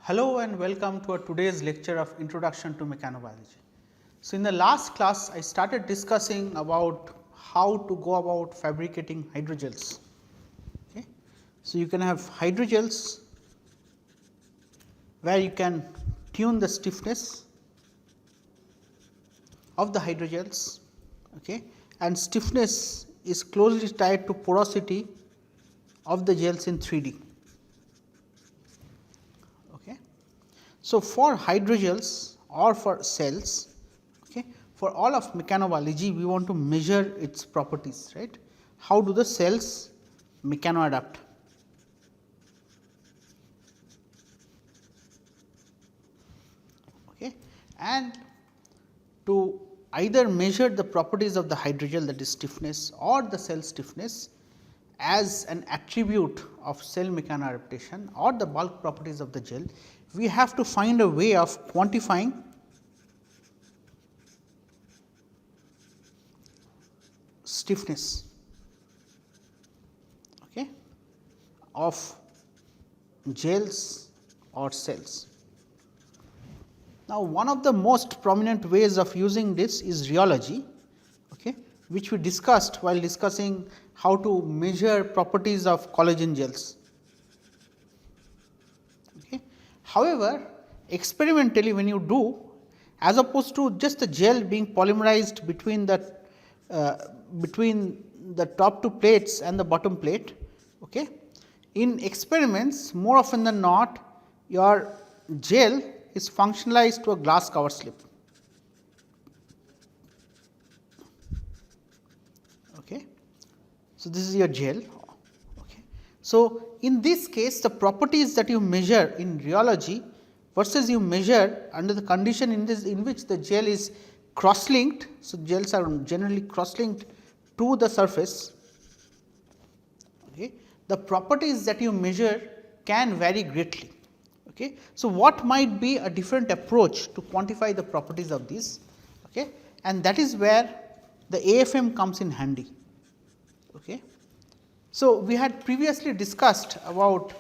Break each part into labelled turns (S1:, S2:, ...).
S1: Hello and welcome to our today's lecture of Introduction to Mechanobiology. So, in the last class I started discussing about how to go about fabricating hydrogels. Okay. So, you can have hydrogels where you can tune the stiffness of the hydrogels, okay, and stiffness is closely tied to porosity of the gels in 3D. Okay. So, for hydrogels or for cells, okay, for all of mechanobiology we want to measure its properties, right. How do the cells mechanoadapt? Okay. And to either measure the properties of the hydrogel, that is stiffness, or the cell stiffness as an attribute of cell mechanoadaptation or the bulk properties of the gel, we have to find a way of quantifying stiffness, okay, of gels or cells. Now, one of the most prominent ways of using this is rheology, okay, which we discussed while discussing how to measure properties of collagen gels. Okay. However, experimentally when you do, as opposed to just the gel being polymerized between the top two plates and the bottom plate, okay, in experiments more often than not your gel is functionalized to a glass cover slip. Okay. So, this is your gel. Okay. So, in this case the properties that you measure in rheology versus you measure under the condition in which the gel is cross linked. So, gels are generally cross linked to the surface. Okay. The properties that you measure can vary greatly. Okay. So, what might be a different approach to quantify the properties of these, okay, and that is where the AFM comes in handy. Okay. So, we had previously discussed about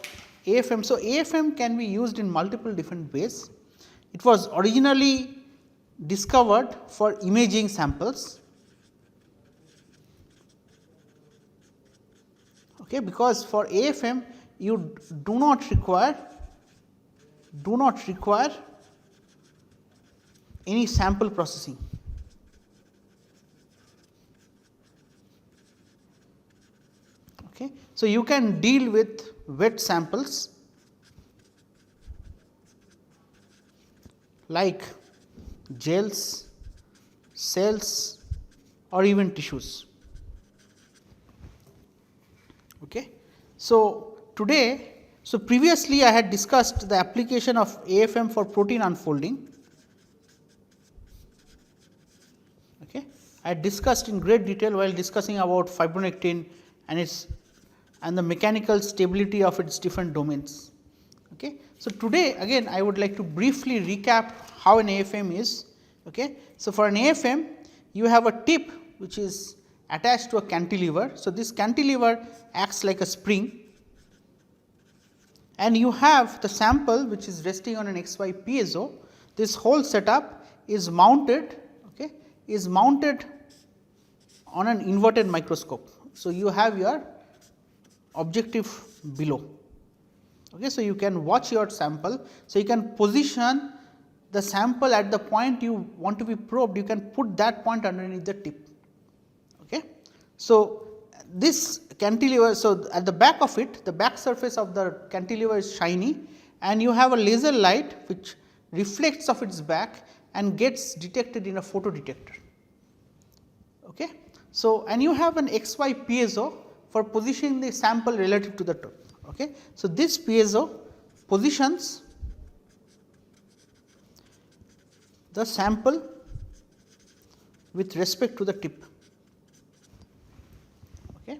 S1: AFM. So, AFM can be used in multiple different ways. It was originally discovered for imaging samples, okay, because for AFM you do not require any sample processing. Okay. So, you can deal with wet samples like gels, cells or even tissues. Okay. So, today, so previously I had discussed the application of AFM for protein unfolding. Okay. I had discussed in great detail while discussing about fibronectin and the mechanical stability of its different domains. Okay. So, today again I would like to briefly recap how an AFM is. Okay. So, for an AFM you have a tip which is attached to a cantilever. So, this cantilever acts like a spring and you have the sample which is resting on an XY piezo. This whole setup is mounted, okay, on an inverted microscope. So, you have your objective below. Okay. So, you can watch your sample. So, you can position the sample at the point you want to be probed, you can put that point underneath the tip. Okay. So, this cantilever, so at the back of it, the back surface of the cantilever is shiny and you have a laser light which reflects off its back and gets detected in a photo detector. Okay. So, and you have an XY piezo for positioning the sample relative to the top. Okay. So, this piezo positions the sample with respect to the tip. Okay.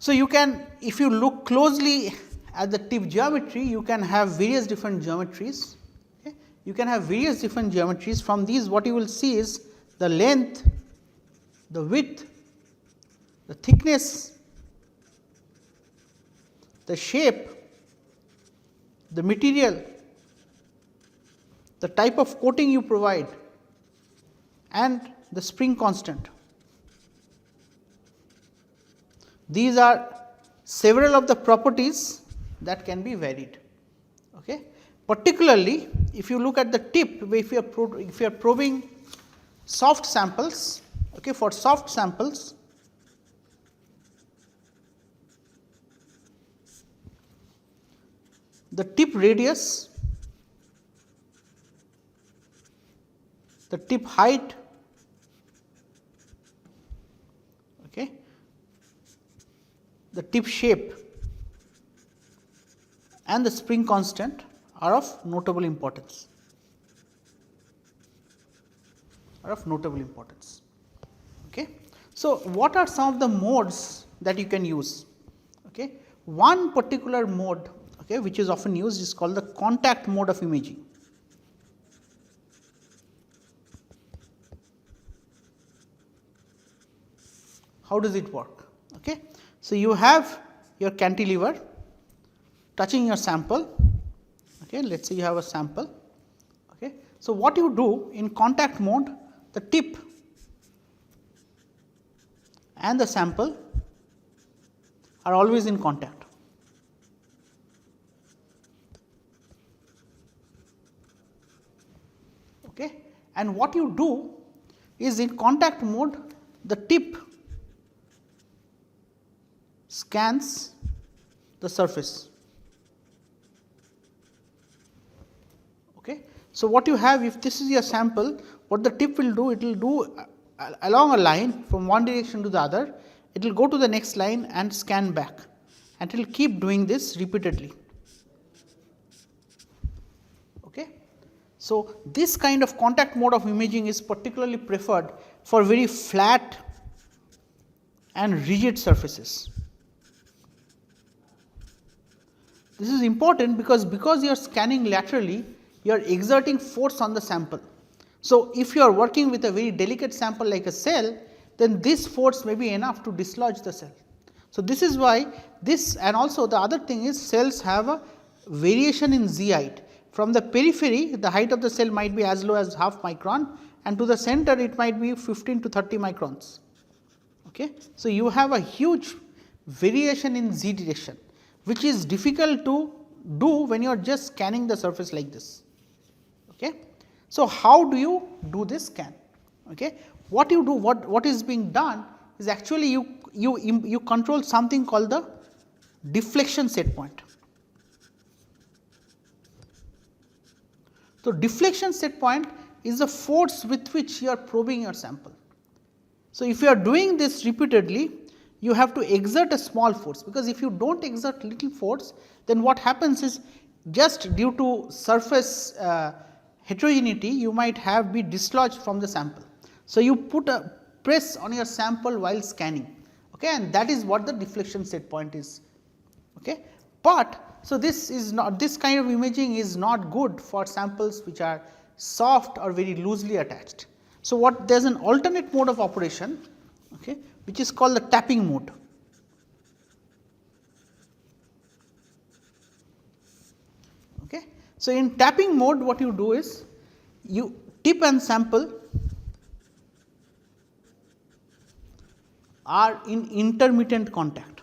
S1: So, you can, if you look closely at the tip geometry, you can have various different geometries. Okay. You can have various different geometries. From these what you will see is the length, the width, the thickness, the shape, the material, the type of coating you provide, and the spring constant. These are several of the properties that can be varied. Okay. Particularly, if you look at the tip, if you are probing soft samples, okay, for soft samples, the tip radius, the tip height, okay, the tip shape and the spring constant are of notable importance. Okay. So, what are some of the modes that you can use? Okay. One particular mode, okay, which is often used is called the contact mode of imaging. How does it work? Okay. So, you have your cantilever touching your sample. Okay. Let us say you have a sample. Okay. So, what you do in contact mode, the tip and the sample are always in contact. Okay. And what you do is in contact mode, the tip scans the surface. Okay. So, what you have, if this is your sample, what the tip will do, it will do along a line from one direction to the other, it will go to the next line and scan back, and it will keep doing this repeatedly. Okay. So, this kind of contact mode of imaging is particularly preferred for very flat and rigid surfaces. This is important because you are scanning laterally, you are exerting force on the sample. So, if you are working with a very delicate sample like a cell, then this force may be enough to dislodge the cell. So, this is why this, and also the other thing is cells have a variation in Z height. From the periphery, the height of the cell might be as low as half micron, and to the center it might be 15 to 30 microns. Okay. So, you have a huge variation in Z direction, which is difficult to do when you are just scanning the surface like this. Okay. So, how do you do this scan? Okay. What you do, what is being done is actually you control something called the deflection set point. So, deflection set point is the force with which you are probing your sample. So, if you are doing this repeatedly, you have to exert a small force, because if you do not exert little force, then what happens is just due to surface heterogeneity, you might have be dislodged from the sample. So, you put a press on your sample while scanning, okay, and that is what the deflection set point is. Okay. But so, this is not, this kind of imaging is not good for samples which are soft or very loosely attached. So, what there is an alternate mode of operation, okay, which is called the tapping mode. Okay. So, in tapping mode, what you do is you tip and sample are in intermittent contact.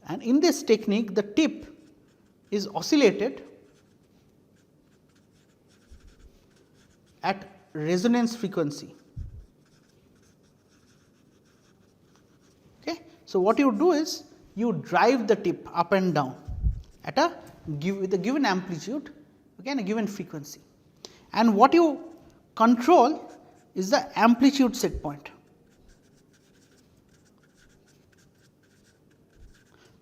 S1: And in this technique, the tip is oscillated at resonance frequency. Okay. So, what you do is you drive the tip up and down at a with a given amplitude, okay, and a given frequency, and what you control is the amplitude set point.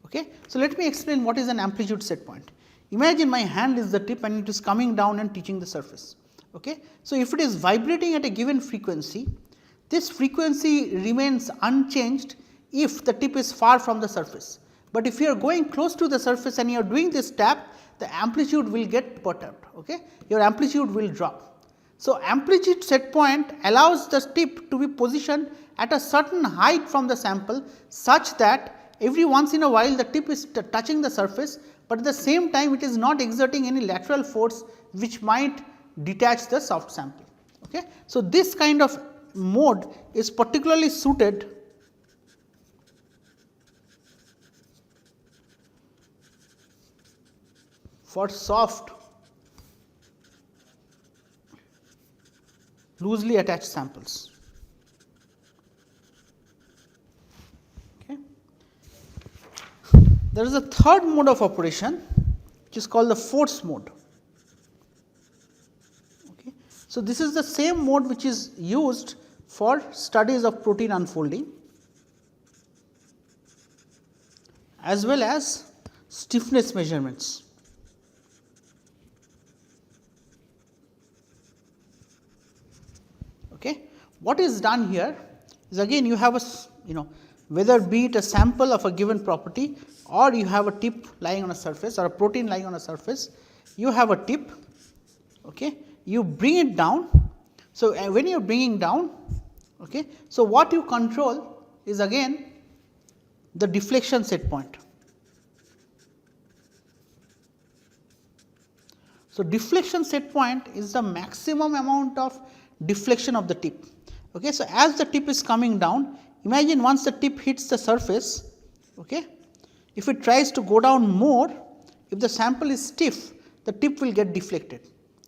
S1: Okay. So, let me explain what is an amplitude set point. Imagine my hand is the tip and it is coming down and touching the surface. Okay. So, if it is vibrating at a given frequency, this frequency remains unchanged if the tip is far from the surface, but if you are going close to the surface and you are doing this tap, the amplitude will get perturbed, okay? Your amplitude will drop. So, amplitude set point allows the tip to be positioned at a certain height from the sample, such that every once in a while the tip is touching the surface, but at the same time it is not exerting any lateral force which might detach the soft sample. Okay. So, this kind of mode is particularly suited for soft loosely attached samples. Okay. There is a third mode of operation which is called the force mode. Okay. So, this is the same mode which is used for studies of protein unfolding as well as stiffness measurements. Okay. What is done here is, again you have a whether be it a sample of a given property or you have a tip lying on a surface or a protein lying on a surface, you have a tip, okay, you bring it down. So, when you are bringing down, okay, so what you control is again the deflection set point. So, deflection set point is the maximum amount of deflection of the tip. Okay. So, as the tip is coming down, imagine once the tip hits the surface, okay, if it tries to go down more, if the sample is stiff, the tip will get deflected,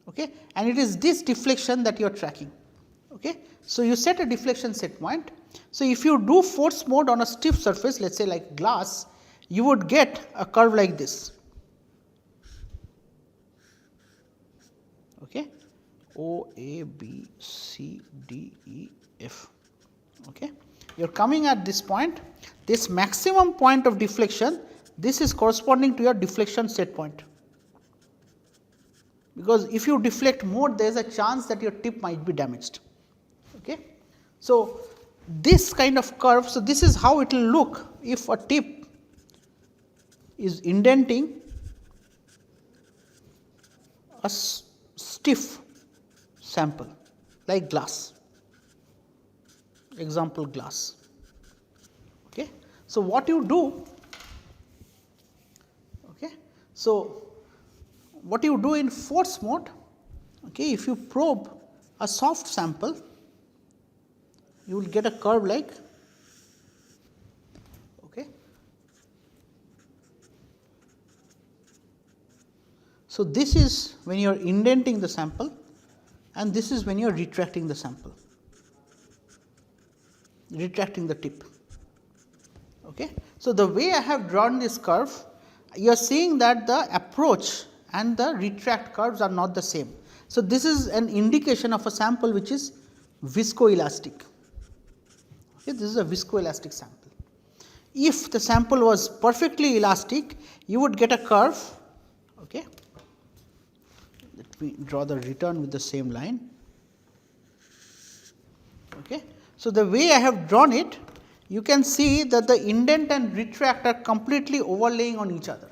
S1: okay, and it is this deflection that you are tracking. Okay. So, you set a deflection set point. So, if you do force mode on a stiff surface, let us say like glass, you would get a curve like this. Okay. O, A, B, C, D, E, F. Okay. You are coming at this point, this maximum point of deflection, this is corresponding to your deflection set point, because if you deflect more, there is a chance that your tip might be damaged. Okay. So, this kind of curve, so this is how it will look if a tip is indenting a stiff sample like glass, example glass. Okay. So, what you do, okay, so what you do in force mode, okay, if you probe a soft sample, you will get a curve like, okay. So, this is when you are indenting the sample and this is when you are retracting the sample, retracting the tip. Okay. So, the way I have drawn this curve, you are seeing that the approach and the retract curves are not the same. So, this is an indication of a sample which is viscoelastic. Okay, this is a viscoelastic sample. If the sample was perfectly elastic, you would get a curve. Okay. Let me draw the return with the same line. Okay. So, the way I have drawn it, you can see that the indent and retract are completely overlaying on each other.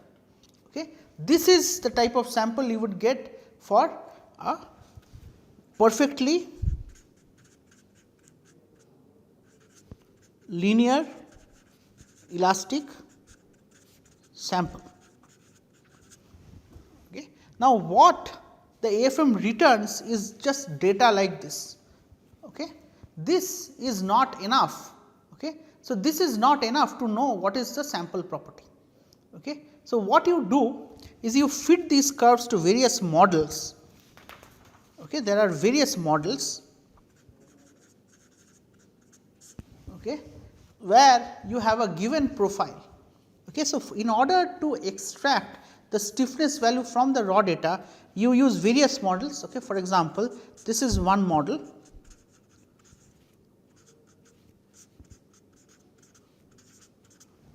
S1: Okay. This is the type of sample you would get for a perfectly linear elastic sample. Okay. Now, what the AFM returns is just data like this. Okay. This is not enough. Okay. So, this is not enough to know what is the sample property. Okay. So, what you do is you fit these curves to various models. Okay. There are various models, okay, where you have a given profile. Okay. So, in order to extract the stiffness value from the raw data, you use various models. Okay. For example, this is one model.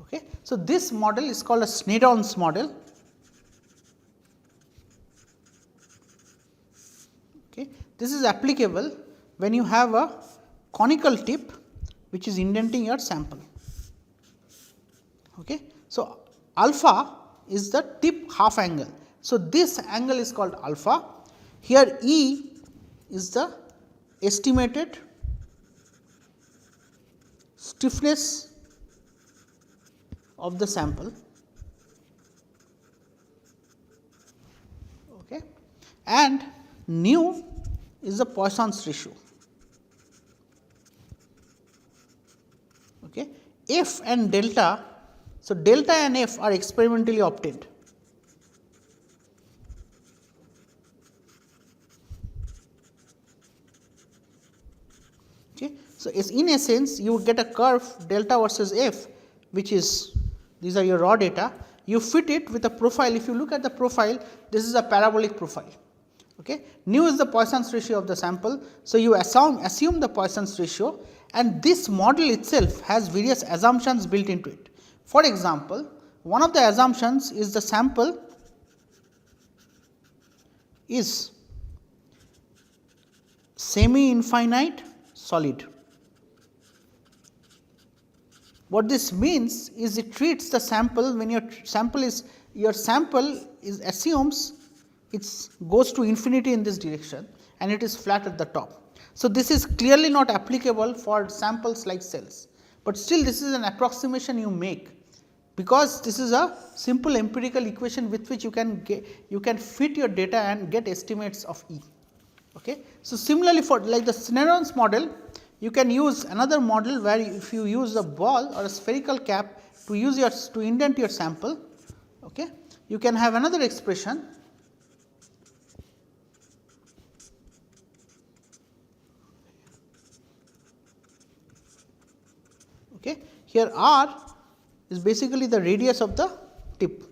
S1: Okay. So, this model is called a Sneddon's model. Okay. This is applicable when you have a conical tip which is indenting your sample. Okay. So, alpha is the tip half angle. So, this angle is called alpha. Here E is the estimated stiffness of the sample, okay, and nu is the Poisson's ratio. Okay. F and delta, so delta and F are experimentally obtained. Okay. So, in essence you get a curve delta versus F, which is, these are your raw data, you fit it with a profile. If you look at the profile, this is a parabolic profile. Okay. Nu is the Poisson's ratio of the sample. So, you assume the Poisson's ratio, and this model itself has various assumptions built into it. For example, one of the assumptions is the sample is semi infinite solid. What this means is it treats the sample, when your sample is assumes it goes to infinity in this direction and it is flat at the top. So, this is clearly not applicable for samples like cells, but still this is an approximation you make, because this is a simple empirical equation with which you can fit your data and get estimates of E. Okay. So, similarly for like the Sneddon's model, you can use another model where if you use a ball or a spherical cap to indent your sample, okay, you can have another expression. Okay. Here R is basically the radius of the tip.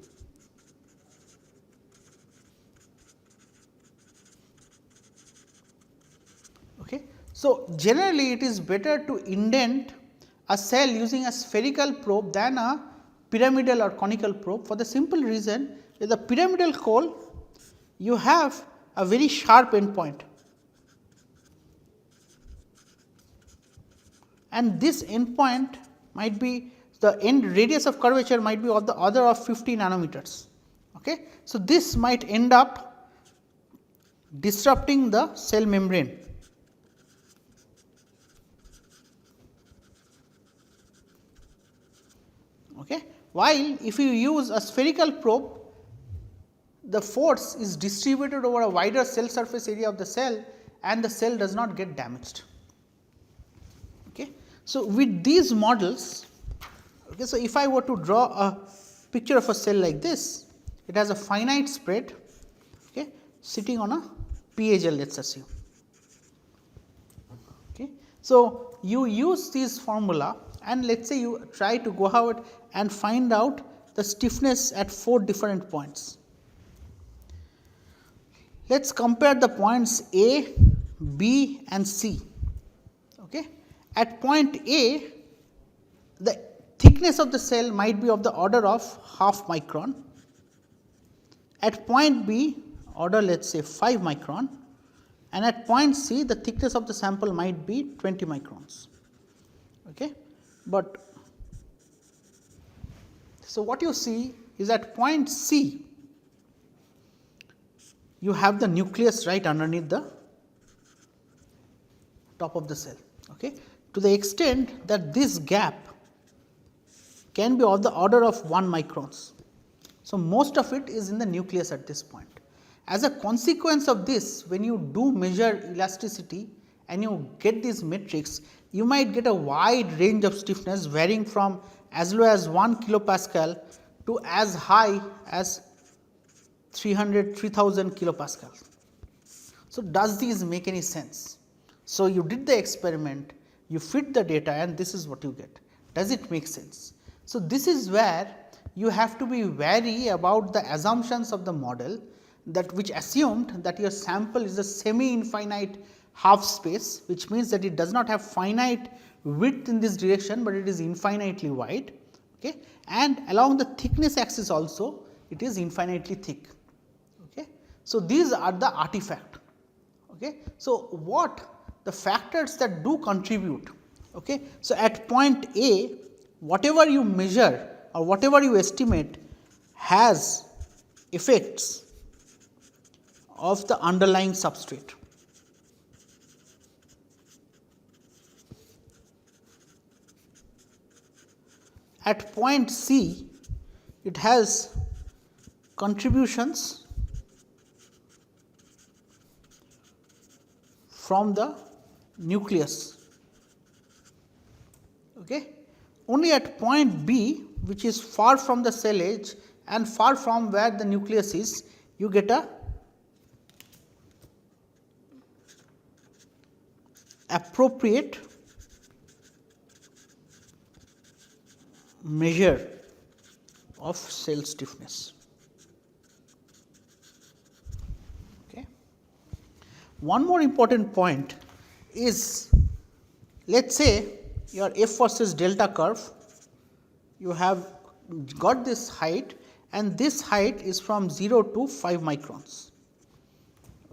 S1: Okay. So, generally it is better to indent a cell using a spherical probe than a pyramidal or conical probe, for the simple reason that the pyramidal hole you have a very sharp end point, and this end point might be the end radius of curvature might be of the order of 50 nanometers. Okay. So, this might end up disrupting the cell membrane. Okay. While if you use a spherical probe, the force is distributed over a wider cell surface area of the cell and the cell does not get damaged. Okay. So, with these models, okay, so if I were to draw a picture of a cell like this, it has a finite spread, okay, sitting on a PHL, let us assume. Okay. So, you use this formula and let us say you try to go out and find out the stiffness at 4 different points. Let us compare the points A, B and C. Okay. At point A, the thickness of the cell might be of the order of half micron. At point B, order let us say 5 micron, and at point C, the thickness of the sample might be 20 microns. Okay. But so, what you see is at point C, you have the nucleus right underneath the top of the cell. Okay. To the extent that this gap can be of the order of 1 microns. So, most of it is in the nucleus at this point. As a consequence of this, when you do measure elasticity and you get these metrics, you might get a wide range of stiffness varying from as low as 1 kilopascal to as high as 3000 kilopascal. So, does these make any sense? So, you did the experiment, you fit the data and this is what you get. Does it make sense? So, this is where you have to be wary about the assumptions of the model, that which assumed that your sample is a semi infinite half space, which means that it does not have finite width in this direction, but it is infinitely wide, okay, and along the thickness axis also it is infinitely thick. Okay. So, these are the artifact. Okay. So, what the factors that do contribute. Okay. So, at point A, whatever you measure or whatever you estimate has effects of the underlying substrate. at point C it has contributions from the nucleus. Okay. Only at point B, which is far from the cell edge and far from where the nucleus is, you get a appropriate measure of cell stiffness. Okay. One more important point is, let us say your F versus delta curve, you have got this height and this height is from 0 to 5 microns.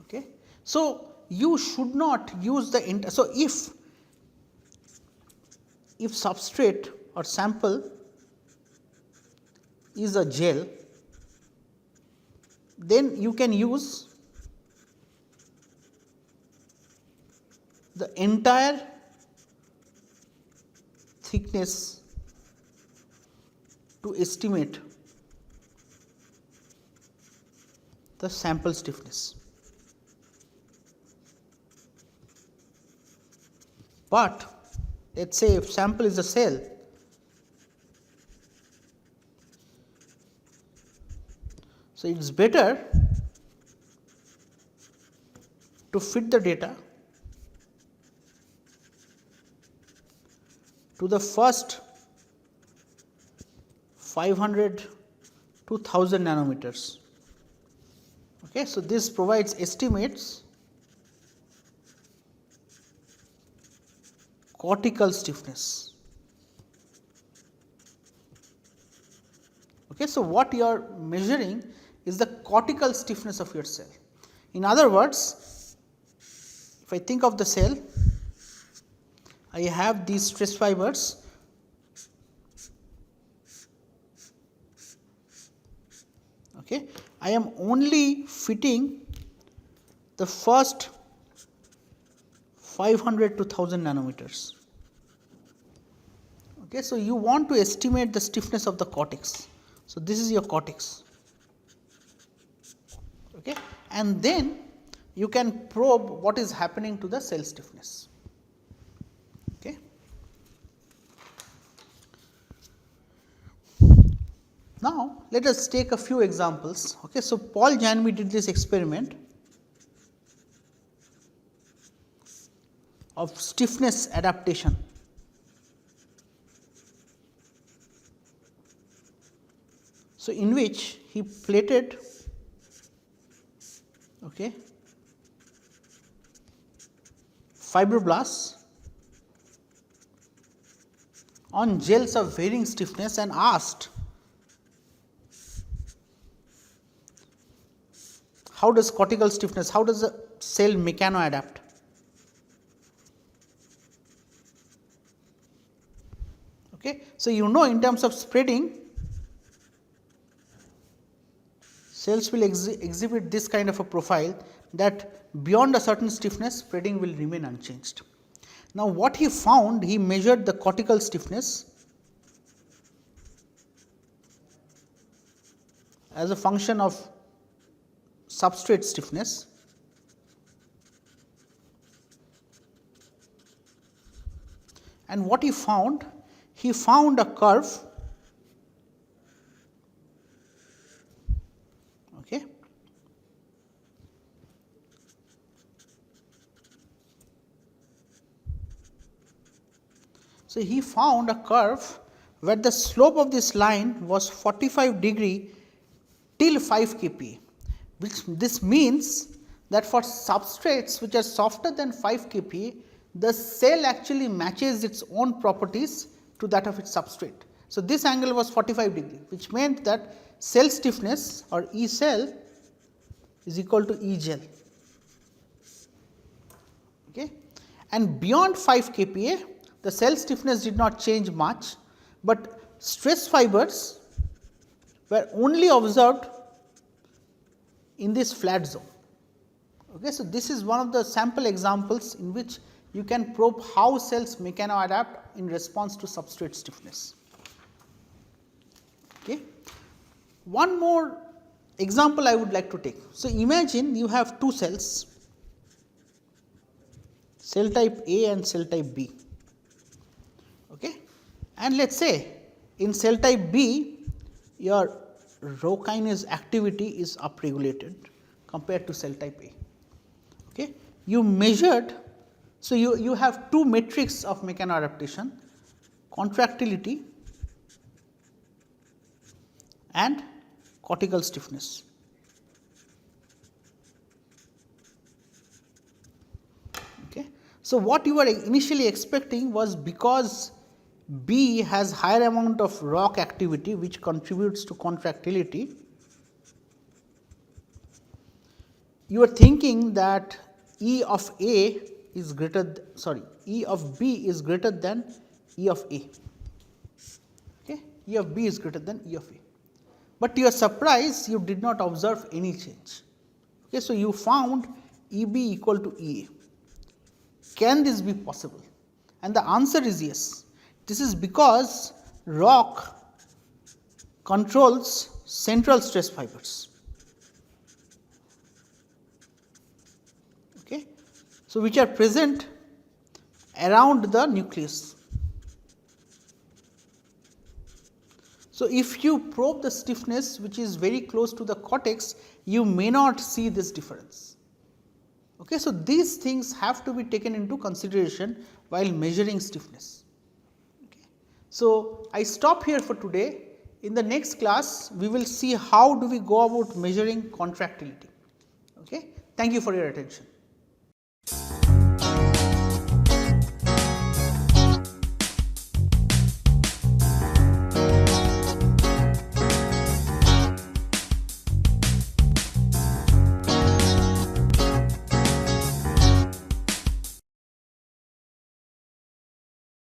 S1: Okay. So, you should not use the entire. So, if substrate or sample is a gel, then you can use the entire thickness to estimate the sample stiffness. But let us say if sample is a cell, so it is better to fit the data to the first 500 to 1000 nanometers. Okay, so this provides estimates cortical stiffness. Okay, so what you are measuring is the cortical stiffness of your cell. In other words, if I think of the cell, I have these stress fibers. Okay, I am only fitting the first 500 to 1000 nanometers. Okay, so you want to estimate the stiffness of the cortex. So this is your cortex. Okay, and then you can probe what is happening to the cell stiffness. Okay. Now let us take a few examples. Okay, so Paul Janvey did this experiment of stiffness adaptation. So in which he plated fibroblasts on gels of varying stiffness and asked how does cortical stiffness, how does the cell mechanoadapt. Okay. So, you know in terms of spreading, cells will exhibit this kind of a profile that beyond a certain stiffness spreading will remain unchanged. Now, what he found, he measured the cortical stiffness as a function of substrate stiffness, and what he found a curve. Okay. So, he found a curve where the slope of this line was 45 degree till 5 kPa, which this means that for substrates which are softer than 5 kPa, the cell actually matches its own properties to that of its substrate. So, this angle was 45 degree, which meant that cell stiffness or E cell is equal to E gel. Okay. And beyond 5 kPa, the cell stiffness did not change much, but stress fibers were only observed in this flat zone. Okay. So, this is one of the sample examples in which you can probe how cells mechanoadapt in response to substrate stiffness. Okay. One more example I would like to take. So, imagine you have two cells, cell type A and cell type B, okay. And let us say in cell type B your rho kinase activity is upregulated compared to cell type A. Okay. You measured, so you have two metrics of mechanoadaptation, contractility and cortical stiffness. Okay. So, what you were initially expecting was because B has higher amount of rock activity which contributes to contractility, you are thinking that E of A is greater E of B is greater than E of A. Okay. E of B is greater than E of A. But to your surprise, you did not observe any change. Okay, so, you found E B equal to E A. Can this be possible? And the answer is yes. This is because rock controls central stress fibers. Okay. So, which are present around the nucleus. So, if you probe the stiffness which is very close to the cortex, you may not see this difference. Okay. So, these things have to be taken into consideration while measuring stiffness. Okay. So, I stop here for today. In the next class, we will see how do we go about measuring contractility. Okay. Thank you for your attention.